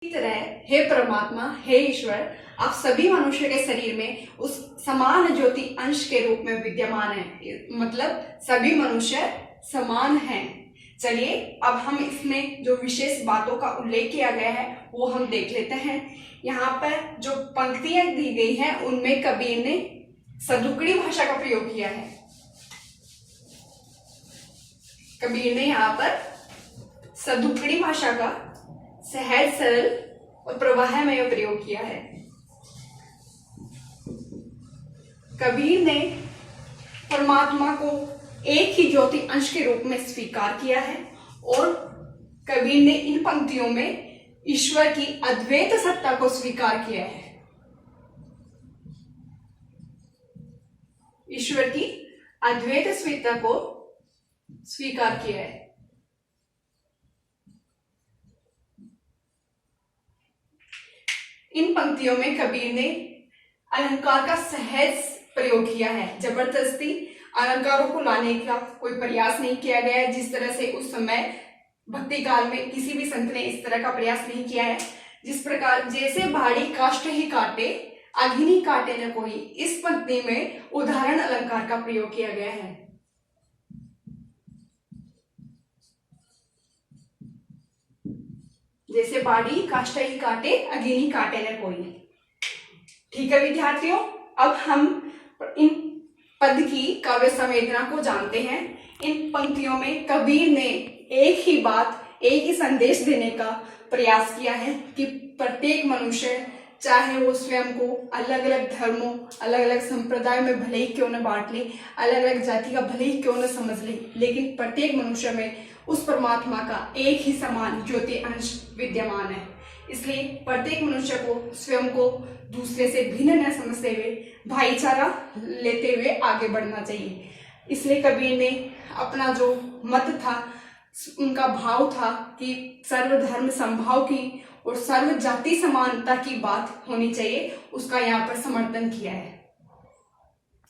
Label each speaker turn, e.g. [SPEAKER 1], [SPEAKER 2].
[SPEAKER 1] इसी तरह हे परमात्मा, हे ईश्वर, आप सभी मनुष्य के शरीर में उस समान ज्योति अंश के रूप में विद्यमान है, मतलब सभी मनुष्य समान हैं। चलिए अब हम इसमें जो विशेष बातों का उल्लेख किया गया है वो हम देख लेते हैं। यहाँ पर जो पंक्तियां दी गई हैं उनमें कबीर ने सदुकड़ी भाषा का प्रयोग किया है। कबीर ने यहाँ पर सदुकड़ी भाषा का सहज सरल और प्रवाहमय प्रयोग किया है। कबीर ने परमात्मा को एक ही ज्योति अंश के रूप में स्वीकार किया है और कबीर ने इन पंक्तियों में ईश्वर की अद्वैत सत्ता को स्वीकार किया है। ईश्वर की अद्वैत सत्ता को स्वीकार किया है। इन पंक्तियों में कबीर ने अलंकार का सहज प्रयोग किया है। जबरदस्ती अलंकारों को लाने का कोई प्रयास नहीं किया गया है, जिस तरह से उस समय भक्ति काल में किसी भी संत ने इस तरह का प्रयास नहीं किया है। जिस प्रकार जैसे भाड़ी काष्ठ ही काटे अग्नि काटे न कोई, इस पंक्ति में उदाहरण अलंकार का प्रयोग किया गया है। जैसे बाड़ी काष्ठ ही काटे अग्नि काटे न कोई। ठीक है विद्यार्थियों, अब हम इन पद की काव्य संवेदना को जानते हैं। इन पंक्तियों में कबीर ने एक ही बात, एक ही संदेश देने का प्रयास किया है कि प्रत्येक मनुष्य चाहे वो स्वयं को अलग अलग धर्मों, अलग अलग संप्रदाय में भले ही क्यों न बांट ले, अलग अलग जाति का भले ही क्यों न समझ ले, लेकिन प्रत्येक मनुष्य में उस परमात्मा का एक ही समान ज्योति अंश विद्यमान है। इसलिए प्रत्येक मनुष्य को स्वयं को दूसरे से भिन्न न समझते हुए भाईचारा लेते हुए आगे बढ़ना चाहिए। इसलिए कबीर ने अपना जो मत था, उनका भाव था कि सर्वधर्म समभाव की और सर्व जाति समानता की बात होनी चाहिए, उसका यहाँ पर समर्थन किया है।